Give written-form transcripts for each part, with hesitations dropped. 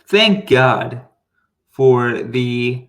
Thank God for the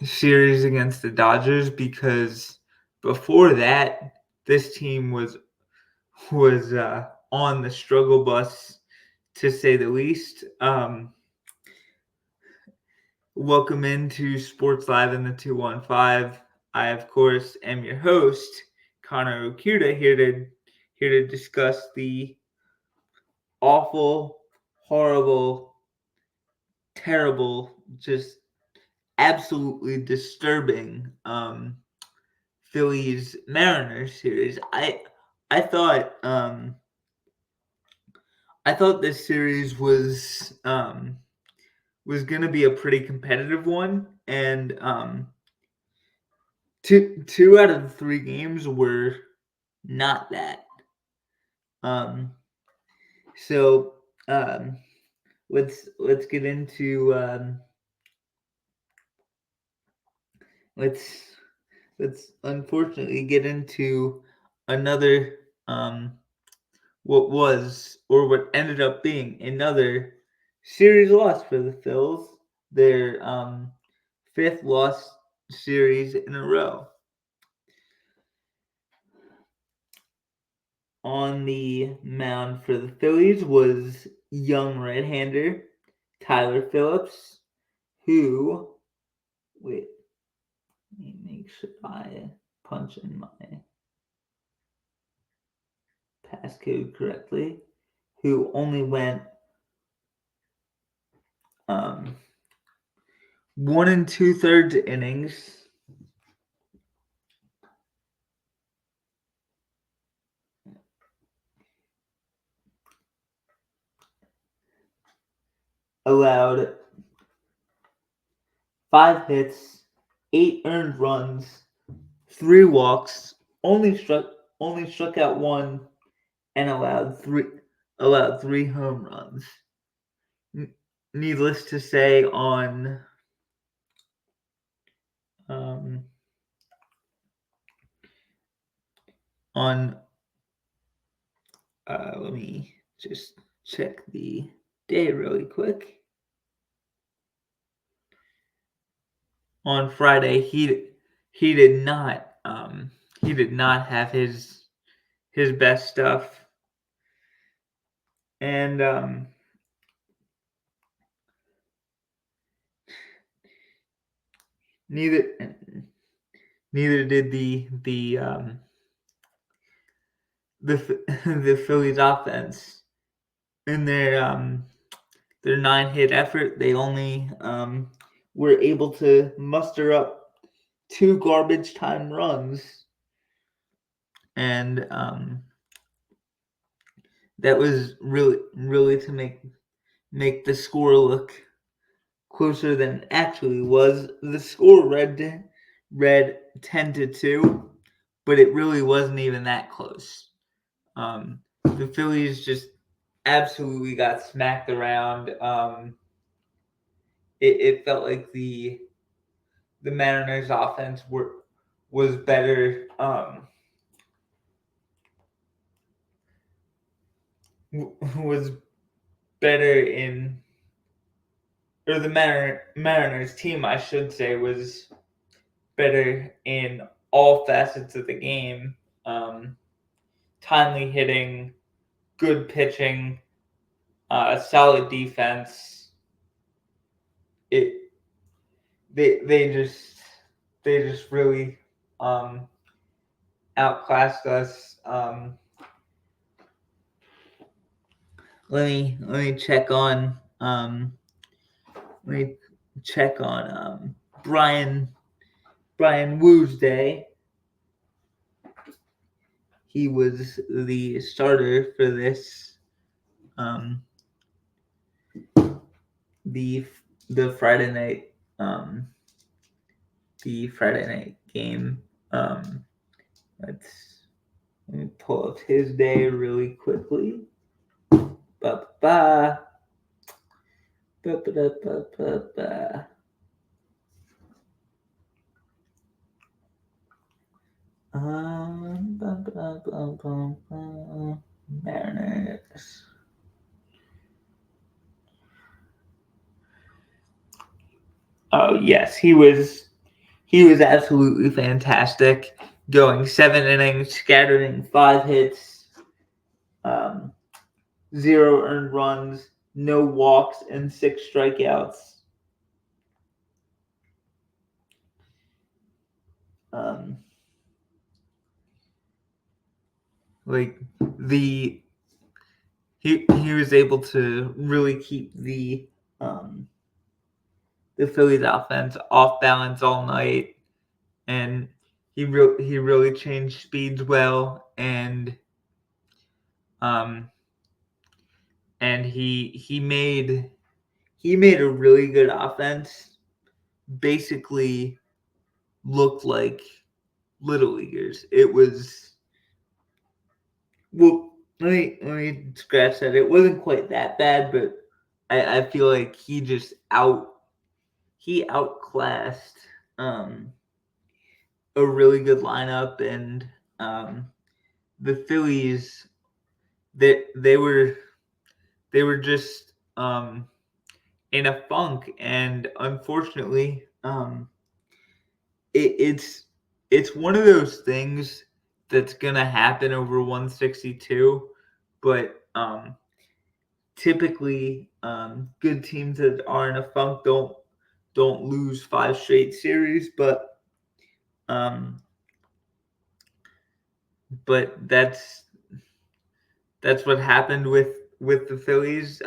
series against the Dodgers because before that, this team was on the struggle bus to say the least. Welcome into Sports Live in the 215. I, of course, am your host, Connor Okuda, here to discuss the awful, horrible, terrible, just absolutely disturbing Phillies Mariners series. I thought I thought this series was gonna be a pretty competitive one, and two out of the three games were not that. Um, so um, let's get into let's let's unfortunately get into another what ended up being another series loss for the Phils, their fifth loss series in a row. On the mound for the Phillies was young right-hander Tyler Phillips, who wait, let me make sure I punch in my passcode correctly, who only went um, 1 2/3 innings, allowed 5 hits, 8 earned runs, 3 walks, only struck out one, and allowed three home runs. Needless to say, um, on let me just check the day really quick. On Friday, he did not have his best stuff, and neither neither did the the Phillies offense. In their 9-hit effort, they only were able to muster up 2 garbage time runs, and that was really to make the score look closer than it actually was. The score read 10-2, but it really wasn't even that close. The Phillies just absolutely got smacked around. It felt like the Mariners' offense was better. Was better in, or the Mariners team, I should say, was better in all facets of the game. Timely hitting, good pitching, solid defense. It they just really outclassed us. Let me check on let me check on Brian Woo's day. He was the starter for this the the Friday night um, the Friday night game. Let's Let me pull up his day really quickly. Ba ba ba ba ba ba ba ba. Ba, ba, ba, ba, ba. Mariners. Oh yes, he was absolutely fantastic. Going 7 innings, scattering 5 hits, um, 0 earned runs, no walks, and 6 strikeouts. Um, like the he was able to really keep um, the Phillies offense off balance all night, and he really changed speeds well, um, and he made a really good offense basically look like little leaguers. It was well. Let me scratch that. It wasn't quite that bad, but I feel like he outclassed um, a really good lineup, and um, the Phillies they were just in a funk, and unfortunately, it's one of those things that's gonna happen over 162, but typically, good teams that are in a funk don't lose 5 straight series, um, but that's what happened with the Phillies.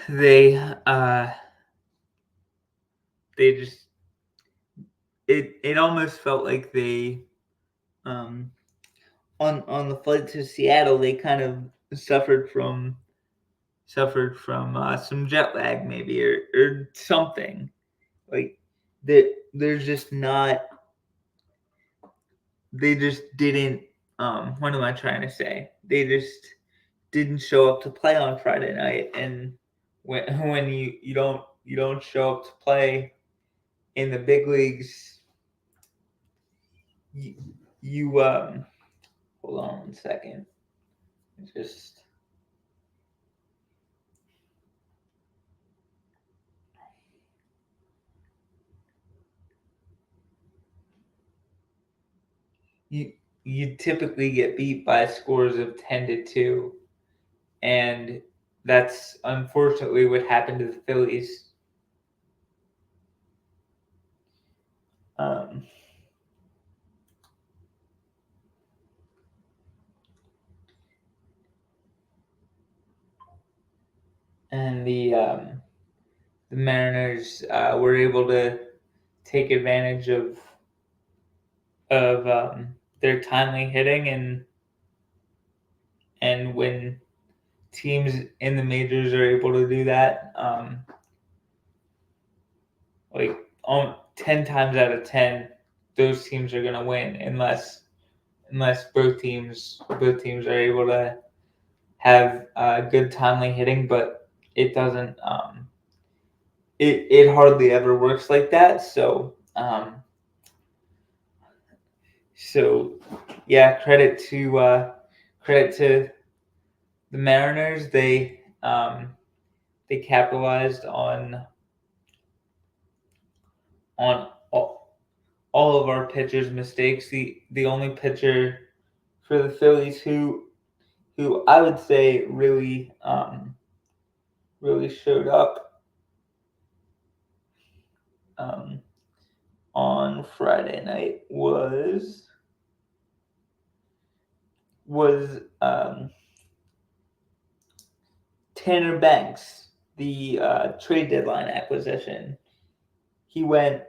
They they just it almost felt like they um, on the flight to Seattle they kind of suffered from some jet lag maybe or something like that. There's just not they just didn't what am I trying to say? They just didn't show up to play on Friday night, and when you don't show up to play in the big leagues, you, you hold on 1 second. Just you you typically get beat by scores of 10-2, and that's unfortunately what happened to the Phillies. Um, and the Mariners were able to take advantage of their timely hitting, and when teams in the majors are able to do that, like 10 times out of 10, those teams are gonna win unless both teams are able to have good timely hitting, but it doesn't. It hardly ever works like that. So yeah, credit to the Mariners. They capitalized on all of our pitchers' mistakes. The only pitcher for the Phillies who I would say really showed up um, on Friday night was Tanner Banks, the trade deadline acquisition. He went.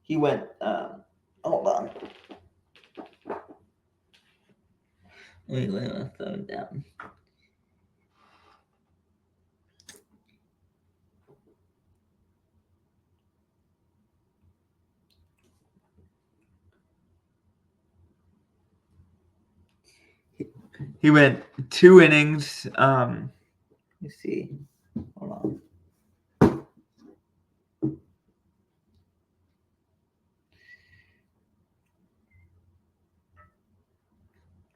He went. Hold on. Let me lay my phone down. He went 2 innings. Let me see. Hold on.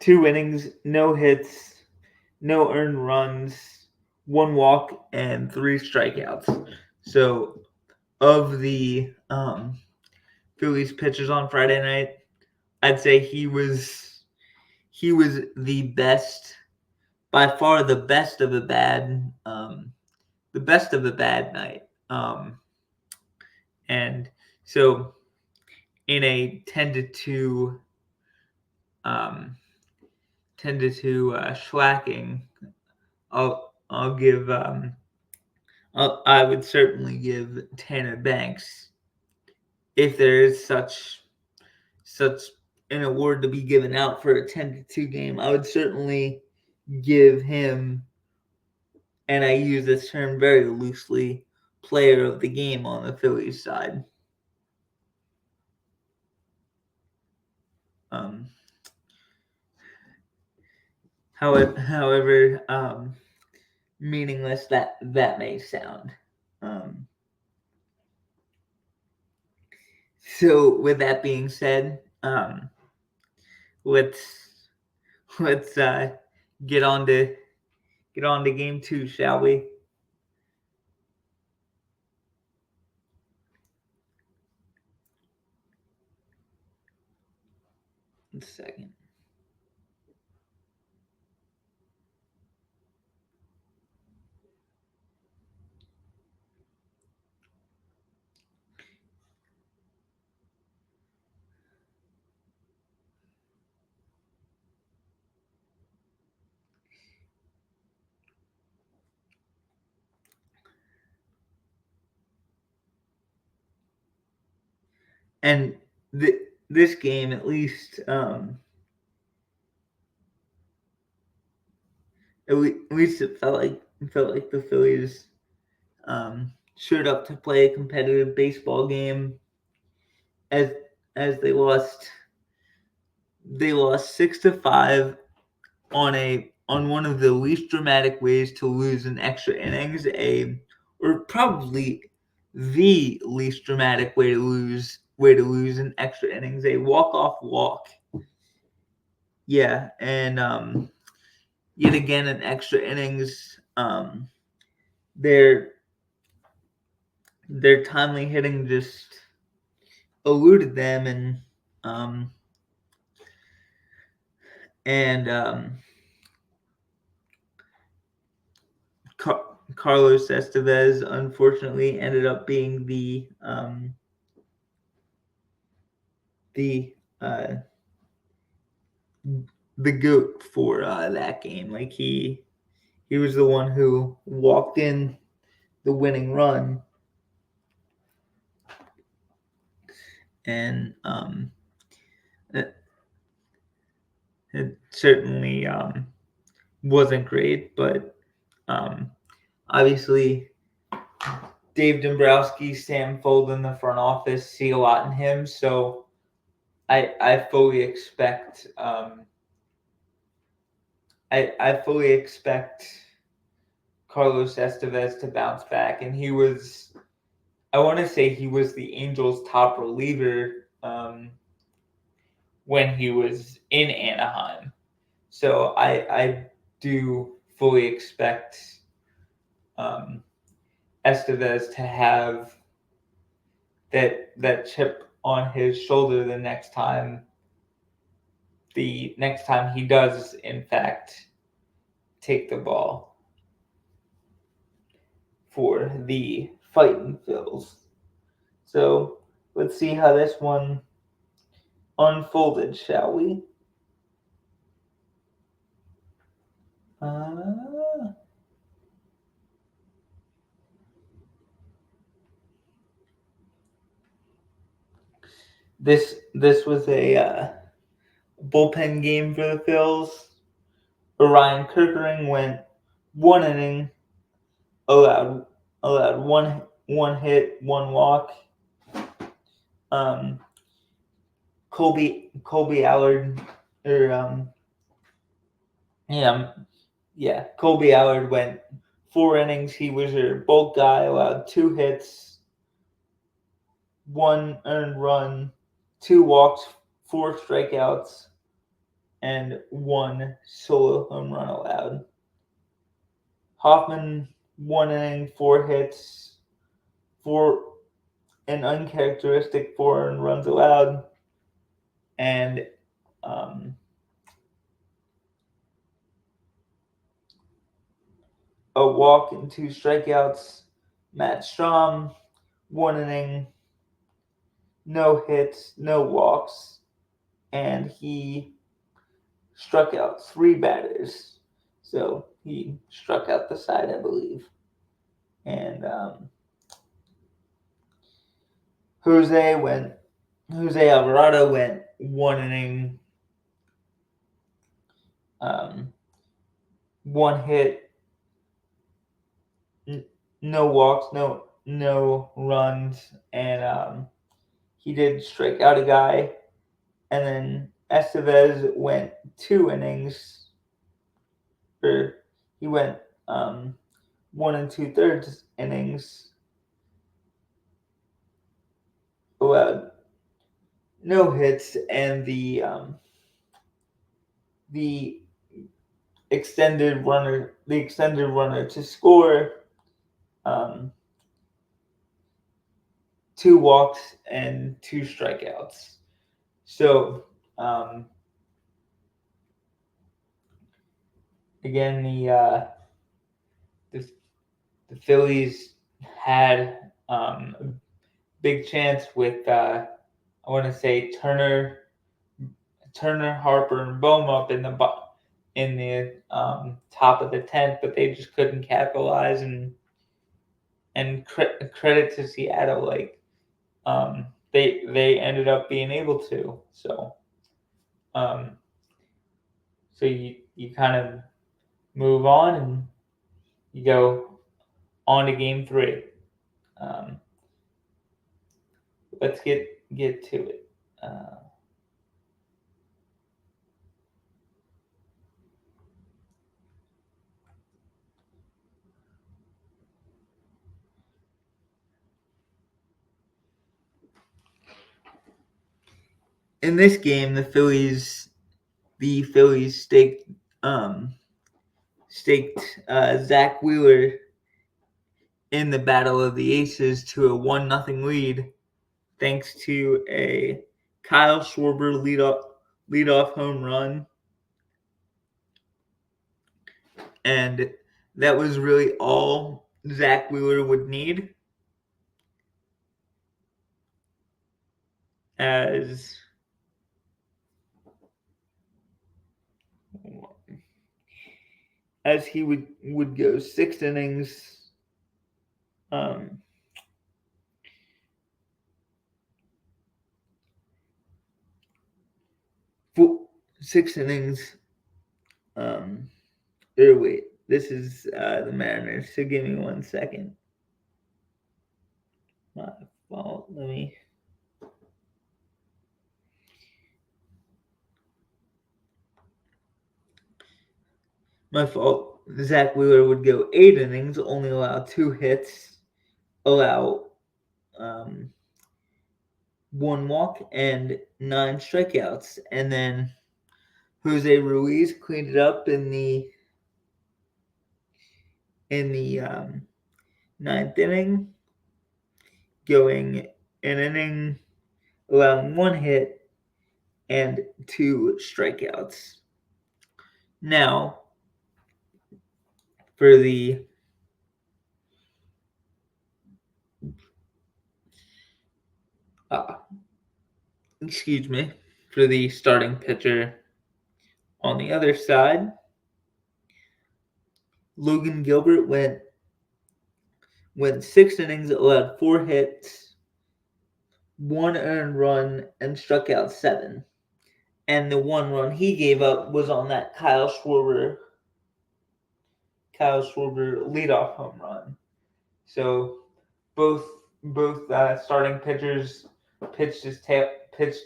2 innings, no hits, no earned runs, 1 walk, and 3 strikeouts. So of the Phillies pitchers on Friday night, I'd say he was the best, by far the best of the bad night. And so in a 10-2 um, 10-2 shellacking, I'll give I would certainly give Tanner Banks, if there is such an award to be given out for a 10-2 game, I would certainly give him, and I use this term very loosely, player of the game on the Phillies side. Um, however meaningless that may sound. So with that being said, let's get on to game 2, shall we? One second. And this game, at least, at least it felt like the Phillies showed up to play a competitive baseball game. As they lost 6-5 on one of the least dramatic ways to lose in extra innings, or probably the least dramatic way to lose in extra innings, a walk-off walk. Yeah, and yet again in extra innings, their timely hitting just eluded them, and Carlos Estevez unfortunately ended up being the GOAT for that game. Like he was the one who walked in the winning run, and it certainly wasn't great, but obviously Dave Dombrowski, Sam Fold in the front office see a lot in him, so I fully expect I fully expect Carlos Estevez to bounce back, and I want to say he was the Angels' top reliever when he was in Anaheim. So I do fully expect Estevez to have that chip on his shoulder the next time he does in fact take the ball for the Fighting Phils. So let's see how this one unfolded, shall we? This was a bullpen game for the Phils. Orion Kirkering went 1 inning, allowed one hit, 1 walk. Colby Allard, or Colby Allard went 4 innings. He was your bulk guy, allowed 2 hits, 1 earned run, 2 walks, 4 strikeouts, and 1 solo home run allowed. Hoffman, 1 inning, 4 hits, for an uncharacteristic 4 runs allowed, and a walk and 2 strikeouts. Matt Strom, 1 inning, no hits, no walks, and he struck out 3 batters. So he struck out the side, I believe. And Jose Alvarado went 1 inning, 1 hit, no walks, no runs, and he did strike out a guy. And then Estevez went 2 innings, or he went 1 2/3 innings, allowed no hits, and the extended runner to score, 2 walks and 2 strikeouts. So again, the Phillies had a big chance with I want to say Turner, Harper, and Bohm up in the top of the 10th, but they just couldn't capitalize. And credit to Seattle, like they ended up being able to. So so you kind of move on and you go on to Game 3. Let's get to it. In this game, the Phillies staked Zach Wheeler in the Battle of the Aces to a 1-0 lead, thanks to a Kyle Schwarber leadoff home run, and that was really all Zach Wheeler would need, as he would go 6 innings, 6 innings. Wait, this is the Mariners. So give me 1 second. My fault. My fault. Zach Wheeler would go 8 innings, only allow 2 hits, allow 1 walk and 9 strikeouts, and then Jose Ruiz cleaned it up in the 9th inning, going an inning, allowing 1 hit and 2 strikeouts. Now, for the for the starting pitcher on the other side, Logan Gilbert went 6 innings, allowed 4 hits, 1 earned run, and struck out 7. And the 1 run he gave up was on that Kyle Schwarber leadoff home run. So both starting pitchers pitched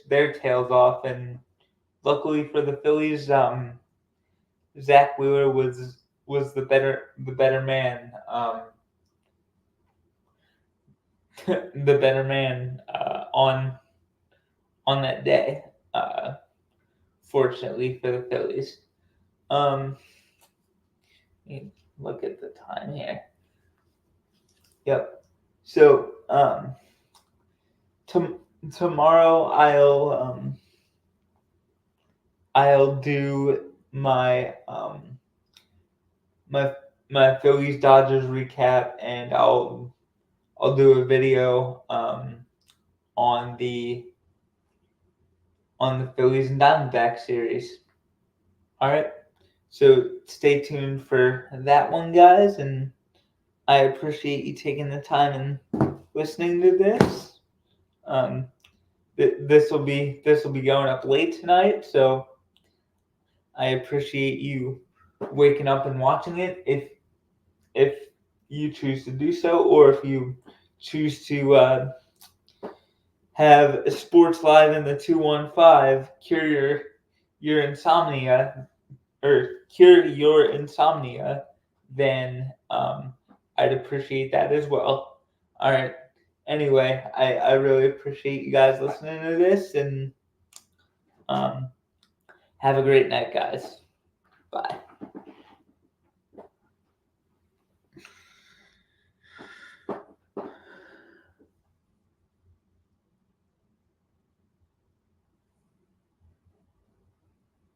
their tails off, and luckily for the Phillies, Zach Wheeler was the better man. The better man on that day. Fortunately for the Phillies. look at the time here. Yep. So tomorrow I'll do my my my Phillies Dodgers recap, and I'll do a video on the Phillies and Diamondbacks series. All right. So stay tuned for that one, guys, and I appreciate you taking the time and listening to this. This will be going up late tonight, so I appreciate you waking up and watching it. If you choose to do so, or if you choose to have Sports Live in the 215 cure your insomnia, then I'd appreciate that as well. All right. Anyway, I really appreciate you guys listening to this, and have a great night, guys. Bye.